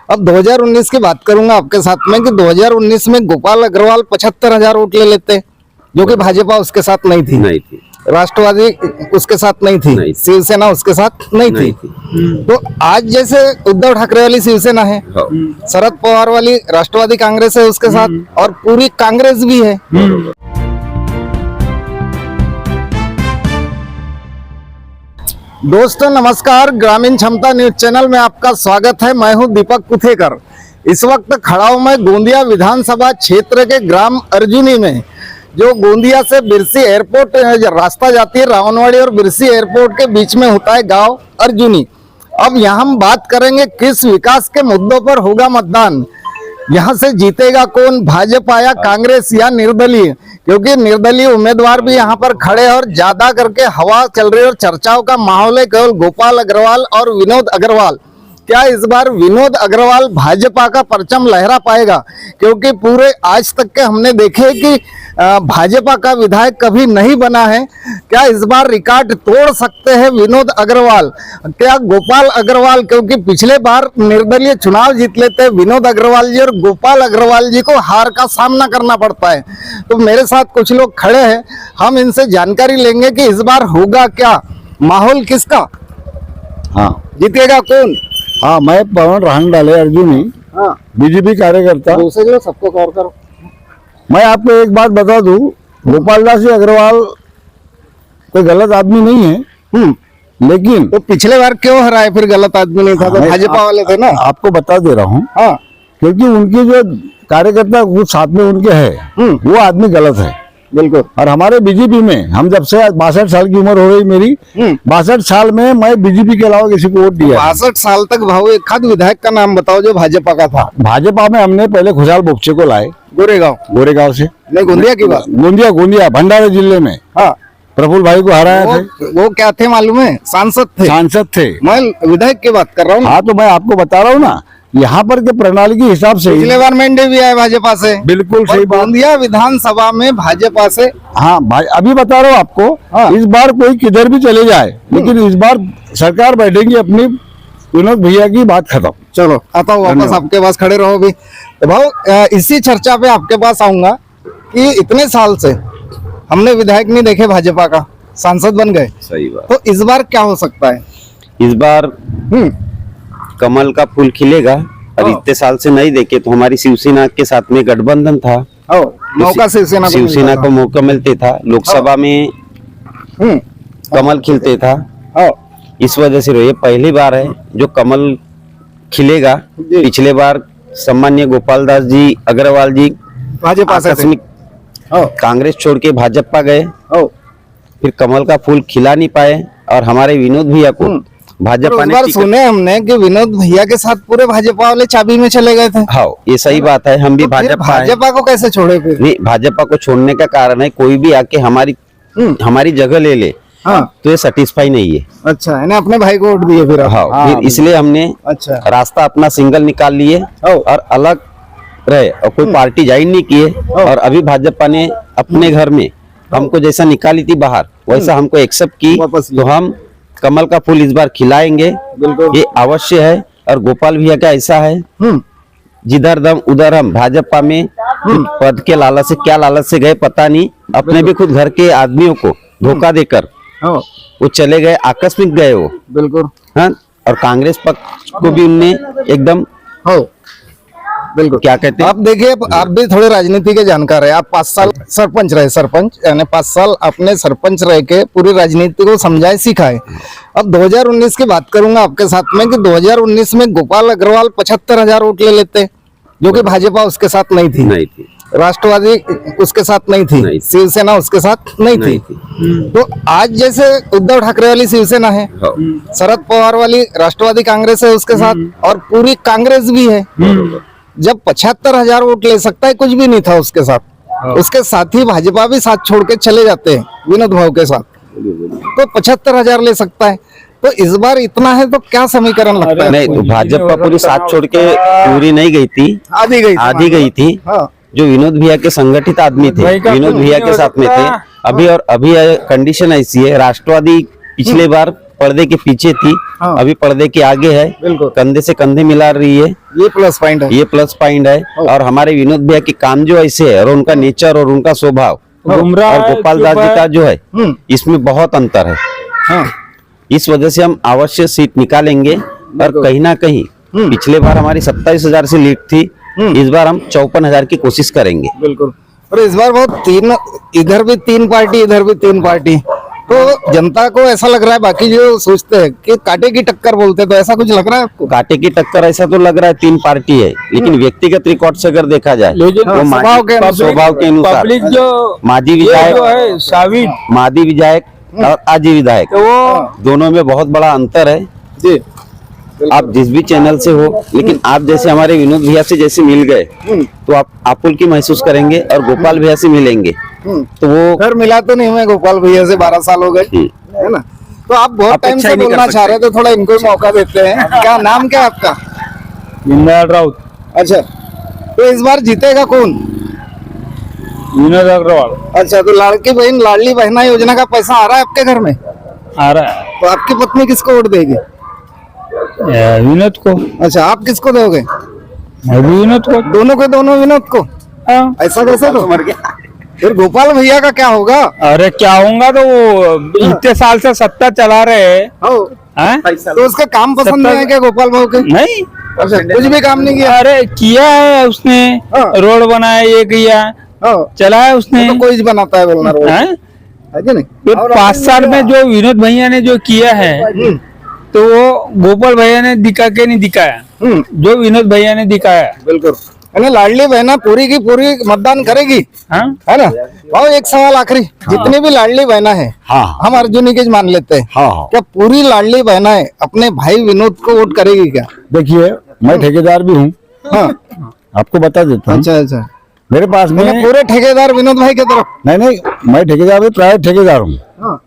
अब 2019 की बात करूंगा आपके साथ में कि 2019 में गोपाल अग्रवाल 75,000 वोट ले लेते, जो कि भाजपा उसके साथ नहीं थी, राष्ट्रवादी उसके साथ नहीं थी, शिवसेना उसके साथ नहीं थी। तो आज जैसे उद्धव ठाकरे वाली शिवसेना है, शरद पवार वाली राष्ट्रवादी कांग्रेस है उसके साथ, और पूरी कांग्रेस भी है। दोस्तों नमस्कार, ग्रामीण क्षमता न्यूज चैनल में आपका स्वागत है। मैं हूं दीपक कुथेकर। इस वक्त खड़ा हूं मैं गोंदिया विधानसभा क्षेत्र के ग्राम अर्जुनी में, जो गोंदिया से बिरसी एयरपोर्ट रास्ता जाती है, रावणवाड़ी और बिरसी एयरपोर्ट के बीच में होता है गांव अर्जुनी। अब यहाँ हम बात करेंगे किस विकास के मुद्दों पर होगा मतदान, यहाँ से जीतेगा कौन, भाजपा या कांग्रेस या निर्दलीय, क्योंकि निर्दलीय उम्मीदवार भी यहाँ पर खड़े हैं और ज्यादा करके हवा चल रही है और चर्चाओं का माहौल है केवल गोपाल अग्रवाल और विनोद अग्रवाल। क्या इस बार विनोद अग्रवाल भाजपा का परचम लहरा पाएगा, क्योंकि पूरे आज तक के हमने देखे कि भाजपा का विधायक कभी नहीं बना है। क्या इस बार रिकॉर्ड तोड़ सकते हैं विनोद अग्रवाल, क्या गोपाल अग्रवाल, क्योंकि पिछले बार निर्दलीय चुनाव जीत लेते हैं विनोद अग्रवाल जी और गोपाल अग्रवाल जी को हार का सामना करना पड़ता है। तो मेरे साथ कुछ लोग खड़े हैं, हम इनसे जानकारी लेंगे कि इस बार होगा क्या, माहौल किसका, हाँ जीतेगा कौन। हाँ, मैं पवन रहन डाले अर्जुनी, हाँ बीजेपी कार्यकर्ता। दूसरे लोग सबको कवर करो। मैं आपको एक बात बता दूं, गोपाल दास जी अग्रवाल कोई गलत आदमी नहीं है, लेकिन तो पिछले बार क्यों हराए फिर, गलत आदमी नहीं था तो भाजपा वाले थे ना। आपको बता दे रहा हूँ, हाँ क्योंकि उनके जो कार्यकर्ता वो साथ में उनके है, वो आदमी गलत है बिल्कुल। और हमारे बीजेपी में हम जब से 62 साल की उम्र हो गई मेरी, 62 साल में मैं बीजेपी के अलावा किसी को वोट दिया। 62 साल तक भाव एक खाद विधायक का नाम बताओ जो भाजपा का था। भाजपा में हमने पहले खुशहाल बोपचे को लाए, गोरेगांव से, नहीं गोंदिया की बात, गोंदिया भंडारा जिले में। हाँ प्रफुल्ल भाई को हराया थे। वो क्या थे मालूम है, सांसद थे। मैं विधायक की बात कर रहा हूँ। हाँ तो मैं आपको बता रहा हूँ ना, यहाँ पर के प्रणाली के हिसाब से पिछले बार मेंढे भी आए भाजपा से। बिल्कुल सही बात। गोंदिया विधानसभा में भाजपा से, हाँ भाई अभी बता रहा हूँ आपको। हाँ। इस बार कोई किधर भी चले जाए, लेकिन इस बार सरकार बैठेगी अपनी, विनोद भैया की बात खत्म। चलो आता हूँ वापस आपके पास, खड़े रहो भी। तो भाव इसी चर्चा पे आपके पास आऊंगा कि इतने साल से हमने विधायक नहीं देखे भाजपा का, सांसद बन गए। सही बात। तो इस बार क्या हो सकता है? इस बार कमल का फूल खिलेगा, और इतने साल से नहीं देखे तो हमारी शिवसेना के साथ में गठबंधन था, मौका शिवसेना को मौका मिलते था, लोकसभा में कमल खिलते था। इस वजह से ये पहली बार है जो कमल खिलेगा। पिछले बार सम्मान्य गोपाल दास जी अग्रवाल जी भाजपा से आकस्मिक कांग्रेस छोड़ के भाजपा गए, फिर कमल का फूल खिला नहीं पाए, और हमारे विनोद भैया को भाजपा ने सुने हमने कि विनोद भैया के साथ पूरे भाजपा वाले चाबी में चले गए थे। हाँ ये सही बात है, हम भी तो भाजपा को कैसे छोड़े फिर? नहीं, भाजपा को छोड़ने का कारण है कोई भी आके हमारी जगह ले ले, हाँ तो ये सेटिस्फाई नहीं है। अच्छा है ना, अपने भाई को वोट दिए फिर। हाँ, फिर इसलिए हमने अच्छा रास्ता अपना सिंगल निकाल लिए और अलग रहे, और कोई पार्टी ज्वाइन नहीं किए। और अभी भाजपा ने अपने घर में हमको जैसा निकाली थी बाहर, वैसा हमको एक्सेप्ट की, तो हम कमल का फूल इस बार खिलाएंगे, ये अवश्य है। और गोपाल भैया का ऐसा है, जिधर दम उधर हम, भाजपा में पद के लालच से, क्या लालच से गए पता नहीं, अपने भी खुद घर के आदमियों को धोखा देकर वो चले गए, आकस्मिक गए वो, बिल्कुल। हाँ, और कांग्रेस पक्ष को भी उनने एकदम बिल्कुल, क्या कहते हैं। आप देखिए, आप भी थोड़े राजनीति के जानकार है, आप 5 साल सरपंच रहे, सरपंच यानी 5 साल अपने सरपंच रह के पूरी राजनीति को समझाए सिखाए। अब 2019 की बात करूंगा आपके साथ में कि 2019 में गोपाल अग्रवाल 75,000 वोट ले लेते, जो कि भाजपा उसके साथ नहीं थी, राष्ट्रवादी उसके साथ नहीं थी, शिवसेना उसके साथ नहीं थी। तो आज जैसे उद्धव ठाकरे वाली शिवसेना है, शरद पवार वाली राष्ट्रवादी कांग्रेस है उसके साथ, और पूरी कांग्रेस भी है। जब 75,000 वोट ले सकता है, कुछ भी नहीं था उसके साथ, उसके साथ ही भाजपा भी साथ छोड़ के चले जाते हैं विनोद भाव के साथ, तो 75,000 ले सकता है। तो इस बार इतना है तो क्या समीकरण लगता है? नहीं, तो भाजपा पूरी साथ छोड़ के पूरी नहीं गई थी, आधी गई थी। जो विनोद भैया के संगठित आदमी थे, विनोद भैया के साथ में थे। अभी कंडीशन ऐसी है, राष्ट्रवादी पिछले बार पर्दे के पीछे थी, हाँ। अभी पर्दे के आगे है, बिल्कुल। कंधे से कंधे मिला रही है, ये प्लस पॉइंट है। ये प्लस पॉइंट है। और हमारे विनोद भैया के काम जो ऐसे है और उनका नेचर और उनका स्वभाव और गोपाल दास जी का जो है इसमें बहुत अंतर है। हाँ इस वजह से हम अवश्य सीट निकालेंगे और कहीं ना कहीं पिछले बार हमारी 27,000 से लीड थी, इस बार हम 54,000 की कोशिश करेंगे। बिल्कुल। और इस बार बहुत तीन, इधर भी 3 पार्टी, इधर भी 3 पार्टी, तो जनता को ऐसा लग रहा है, बाकी जो सोचते हैं कि कांटे की टक्कर बोलते हैं, तो ऐसा कुछ लग रहा है आपको? कांटे की टक्कर ऐसा तो लग रहा है 3 पार्टी है, लेकिन व्यक्तिगत रिकॉर्ड से अगर देखा जाए लेकिन वो स्वभाव के अनुसार पब्लिक जो माजी ये विधायक जो है साबित मादी विधायक और आजी विधायक वो दोनों में बहुत बड़ा अंतर है। जी आप जिस भी चैनल से हो, लेकिन आप जैसे हमारे विनोद भैया से जैसे मिल गए तो आप आपुलकी महसूस करेंगे और गोपाल भैया से मिलेंगे तो वो घर मिला तो नहीं, मैं गोपाल भैया से 12 साल हो गए, है ना? तो आप बहुत टाइम अपेक्षा से ही नहीं कर बोलना चाह सकते। रहे थे, थोड़ा इनको ही मौका देते हैं। क्या नाम क्या है आपका? विनोद राउत, अच्छा, तो इस बार जीतेगा कौन? विनोद अग्रवाल अच्छा, तो लाड़की बहन लाडली बहना योजना का पैसा आ रहा है आपके घर में? आ रहा है। तो आपकी पत्नी किसको वोट देगी? विनोद को, अच्छा, आप किसको दोगे? मैं भी विनोद को। दोनों के दोनों विनोद को? हाँ। ऐसा कैसे? तो फिर गोपाल भैया का क्या होगा? अरे क्या होगा, तो वो इतने साल से सत्ता चला रहे हैं। हैं? तो उसके काम पसंद नहीं है क्या गोपाल भाऊ के? नहीं, अच्छा, कुछ भी काम नहीं किया? अरे किया है उसने, हाँ। रोड बनाया, ये किया, हाँ, चला है उसने। तो कोई बनाता है बोलना रोड, हैं? है कि नहीं? तो 5 साल में जो विनोद भैया ने जो किया है तो वो गोपाल भैया ने दिखा के नहीं दिखाया, जो विनोद भैया ने दिखाया। बिल्कुल। यानी लाडली बहना पूरी की पूरी मतदान करेगी, हाँ? है ना? भाव एक सवाल आखिरी, जितनी भी लाडली बहना है, हाँ। हम अर्जुनी के मान लेते हैं, हाँ। क्या पूरी लाडली बहना है अपने भाई विनोद को वोट करेगी क्या? देखिए, मैं ठेकेदार भी हूँ, हाँ, आपको बता देता हूँ। अच्छा अच्छा, मेरे पास में मैंने पूरे ठेकेदार विनोद भाई की तरफ? नहीं, मैं ठेकेदार भी, प्राइवेट ठेकेदार हूँ, हाँ,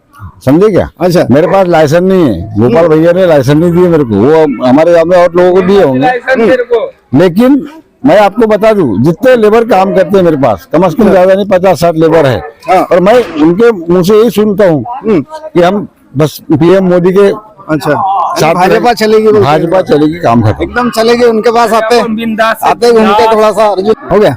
समझे क्या? अच्छा, मेरे पास लाइसेंस नहीं है, गोपाल भैया ने लाइसेंस नहीं दिए मेरे को, वो हमारे गांव में और लोगों को दिए होंगे। लेकिन मैं आपको बता दूं, जितने लेबर काम करते हैं मेरे पास, कम से कम ज्यादा नहीं 50-60 लेबर है, हाँ। और मैं उनके मुंह से यही सुनता हूँ कि हम बस पीएम मोदी के अच्छा, साथ भाजपा चलेगी बोलते हैं। भाजपा चलेगी, काम खत्म। एकदम चलेगी, उनके पास आते घूमते थोड़ा सा अर्जुन हो गया।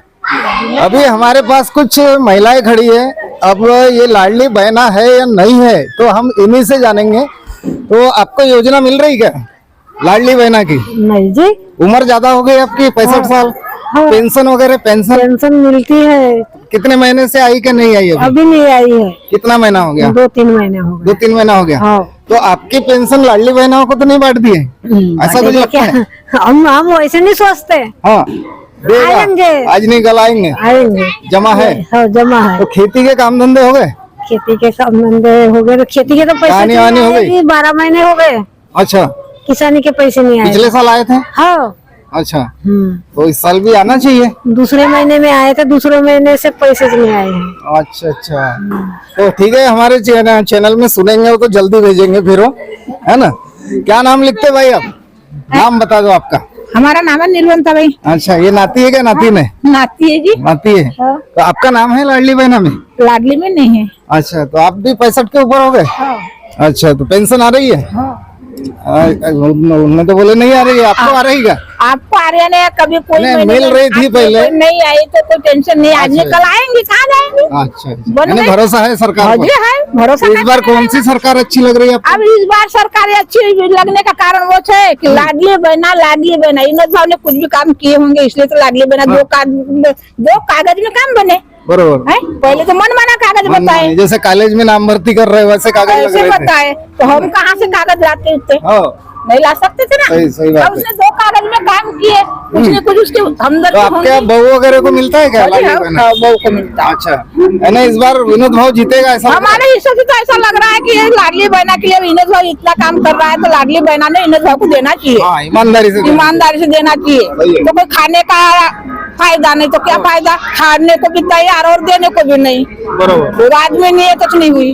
अभी हमारे पास कुछ महिलाएं खड़ी है, अब ये लाडली बहना है या नहीं है तो हम इन्हीं से जानेंगे। तो आपको योजना मिल रही क्या लाडली बहना की? नहीं जी, उम्र ज्यादा हो गई आपकी, 65 साल, हाँ। पेंशन वगैरह पेंशन पेंशन मिलती है, कितने महीने से आई कि नहीं आई अभी? अभी नहीं आई है, कितना महीना हो गया? 2-3 महीने हो गए। 2-3 महीना हो गया। हाँ। तो आपकी पेंशन लाडली बहनों को तो नहीं बांट दी है? ऐसा कुछ लगता है? हम वैसे नहीं सोचते। हाँ, देगा। आएंगे। आज नहीं कल आएंगे, आएंगे, जमा है। हाँ, जमा है। तो खेती के काम धंधे हो गए? खेती के संबंध हो गए, तो खेती के तो पैसे कहानी वानी हो गई? 12 महीने हो गए, अच्छा, किसानी के पैसे नहीं आए। पिछले साल आए थे? हाँ। अच्छा, तो इस साल भी आना चाहिए। दूसरे महीने में आए थे, दूसरे महीने से पैसे नहीं आए हैं। अच्छा अच्छा, तो ठीक है, हमारे चैनल में सुनेंगे तो जल्दी भेजेंगे फिर वो, है ना? क्या नाम लिखते भाई आप? नाम बता दो आपका। हमारा नाम है निर्वंता भाई। अच्छा, ये नाती है क्या? नाती में? नाती है जी। नाती है। हाँ। तो आपका नाम है लाडली बहना में? लाडली में नहीं है। अच्छा, तो आप भी 65 के ऊपर हो गए? हाँ। अच्छा, तो पेंशन आ रही है? हाँ। उनमें तो बोले नहीं आ रही है, आपको आ रही है? आपको आ रही है, कभी कोई नहीं, महीने मिल में रही थी आपको पहले। कोई नहीं आई तो कोई टेंशन नहीं, आज अच्छा। कल आएंगे, कहाँ जाएंगे? अच्छा, बन गई। भरोसा है सरकार हाँ पर? जी है, भरोसा इस नहीं बार करेगा। कौन सी सरकार अच्छी लग रही है आपको? अब इस बार सरकार अच्छी लगने का कारण वो है कि लाडली बहना विनोद भाव ने कुछ भी काम किए होंगे, इसलिए तो लाडली बहना दो कागज में काम बने बरोबर है। पहले तो मन माना कागज बताए, जैसे कॉलेज में नाम भर्ती कर रहे वैसे कागज लग ऐसे रहे थे। बताए, तो हम कहाँ से कागज लाते उतने? हाँ, नहीं ला सकते थे ना। सही बात अब उसने 2 कागज में काम किए, उसने कुछ उसके तो हमदर्द आपके यहाँ बहू वगैरह को मिलता है क्या लाडली बहना? बहू को मिलता है। अच्छा, है ना? इस बार विनोद भाव जीतेगा ऐसा लग रहा है? हमारे हिसाब से तो ऐसा लग रहा है कि ये लाडली बहना के लिए विनोद भाव इतना काम कर रहा है, तो लाडली बहना ने विनोद भाव को देना चाहिए, हाँ, ईमानदारी से देना। ईमानदारी से देना सही है। चाहिए। तो कोई खाने का फायदा नहीं तो क्या फायदा, खाने को भी तैयार और देने को भी नहीं। बरोबर। वो आदमी नहीं है, कुछ नहीं हुई।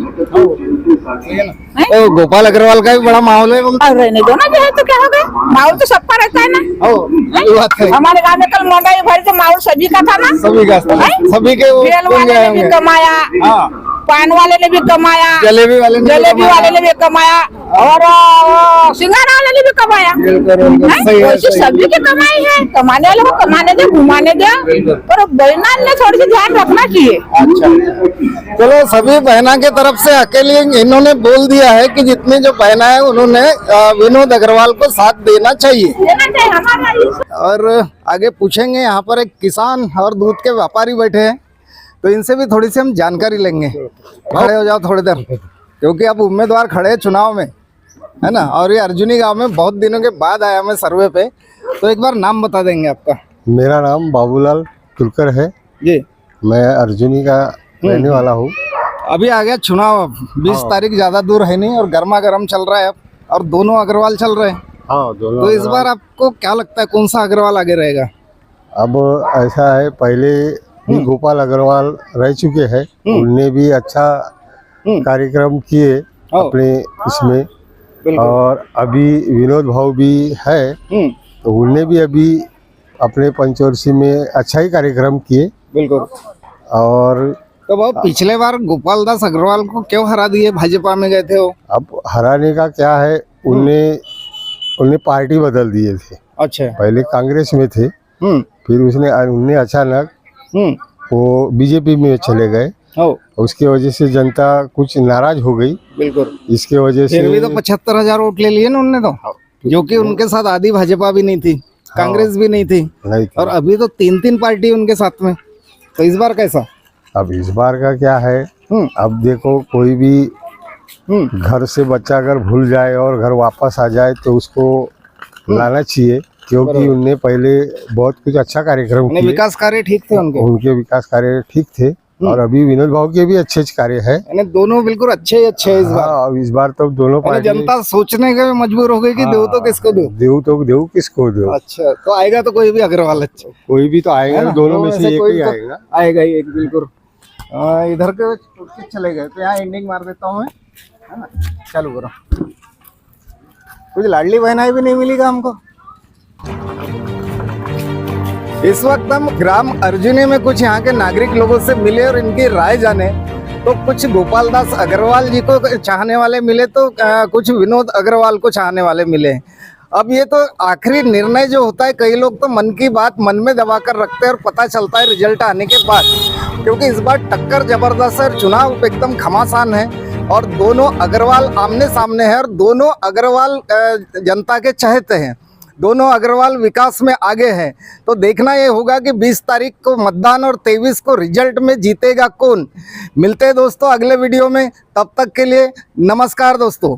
तो गोपाल अग्रवाल का भी बड़ा माहौल है बोलते और रहने दो ना, जो है तो क्या हो गया, माहौल तो सबका रहता है ना। हो। ये बात है, हमारे गाँव में कल मंगाई भरी तो माहौल सभी का था ना। सभी का हैं? सभी के वो बेल बन वाले गए ने भी होंगे। कमाया, हाँ, पान वाले ने भी कमाया, जलेबी वाले ने भी जलेबी कमाया। वाले ने भी कमाया और सिंगारा वाले ने भी कमाया। हैं? सही है, वैसे सही है। सभी की कमाई है, कमाने वाले को कमाने दे, घुमाने दे, पर बहना ने थोड़ी सी ध्यान रखना चाहिए। अच्छा, चलो सभी बहना के तरफ से अकेले इन्होंने बोल दिया है कि जितनी जो बहना है उन्होंने विनोद अग्रवाल को साथ देना चाहिए। देना चाहिए हमारा इस- और आगे पूछेंगे, यहाँ पर एक किसान और दूध के व्यापारी बैठे हैं, तो इनसे भी थोड़ी सी हम जानकारी लेंगे। खड़े हो जाओ थोड़ी देर, क्योंकि अब उम्मीदवार खड़े हैं चुनाव में, है ना। और ये अर्जुनी गांव में बहुत दिनों के बाद आया मैं सर्वे पे, तो एक बार नाम बता देंगे आपका? मेरा नाम बाबूलाल तुलकर है। जी, मैं अर्जुनी का रहने वाला हूँ। अभी आ गया चुनाव, अब 20 तारीख ज्यादा दूर है नहीं, और गर्मा गर्म चल रहा है अब, और दोनों अग्रवाल चल रहे हैं। हाँ, दोनों। तो इस बार आपको क्या लगता है कौन सा अग्रवाल आगे रहेगा? अब ऐसा है, पहले भी गोपाल अग्रवाल रह चुके हैं, उनने भी अच्छा कार्यक्रम किए अपने इसमें, बिल्कुल। और अभी विनोद भाऊ भी है, तो उनने भी अभी अपने पंचवर्षीय में अच्छा ही कार्यक्रम किए। बिल्कुल। और तो बहुत पिछले बार गोपाल दास अग्रवाल को क्यों हरा दिए? भाजपा में गए थे वो। अब हराने का क्या है, उनने पार्टी बदल दिए थे। अच्छा। पहले कांग्रेस में थे, फिर उनने अचानक हम्म। वो बीजेपी में चले गए। हो, उसके वजह से जनता कुछ नाराज हो गई। बिल्कुल। इसके वजह से फिर भी तो 75,000 वोट ले लिए ना उनने, तो जो कि उनके साथ आधी भाजपा भी नहीं थी, कांग्रेस भी नहीं थी, नहीं थी। और अभी तो 3-3 पार्टी उनके साथ में। तो इस बार कैसा? अब इस बार का क्या है, अब देखो, कोई भी घर से बच्चा अगर भूल जाए और घर वापस आ जाए तो उसको लाना चाहिए, क्योंकि उनने पहले बहुत कुछ अच्छा कार्यक्रम उन्हें किए। विकास कार्य ठीक थे उनके, उनके विकास कार्य ठीक थे, और अभी विनोद भाव के भी अच्छे कार्य है। यानी दोनों बिल्कुल अच्छे ही अच्छे हैं इस बार। हाँ, अब इस बार तो दोनों यानी पार्टी जनता सोचने के मजबूर हो गई कि देव तो किसको दो। देव तो देव किसको दो। अच्छा, तो आएगा तो कोई भी अग्रवाल अच्छा कोई भी तो आएगा, है ना? दोनों में से एक कोई ही तो आएगा। आएगा ही एक, बिल्कुल। इधर के टूटके चले गए, तो यहाँ एंडिंग मार देता हूँ मैं, है ना। चालू करो। कुछ लाडली बहनाई भी नहीं मिलेगा हमको। इस वक्त हम ग्राम अर्जुनी में कुछ यहाँ के नागरिक लोगों से मिले और इनकी राय जाने। तो कुछ गोपाल दास अग्रवाल जी को चाहने वाले मिले, तो कुछ विनोद अग्रवाल को चाहने वाले मिले। अब ये तो आखिरी निर्णय जो होता है, कई लोग तो मन की बात मन में दबा कर रखते हैं और पता चलता है रिजल्ट आने के बाद, क्योंकि इस बार टक्कर जबरदस्त है, चुनाव एकदम घमासान है, और दोनों अग्रवाल आमने सामने हैं, और दोनों अग्रवाल जनता के चहेते हैं, दोनों अग्रवाल विकास में आगे हैं। तो देखना ये होगा कि 20 तारीख को मतदान और 23 को रिजल्ट में जीतेगा कौन। मिलते हैं दोस्तों अगले वीडियो में, तब तक के लिए नमस्कार दोस्तों।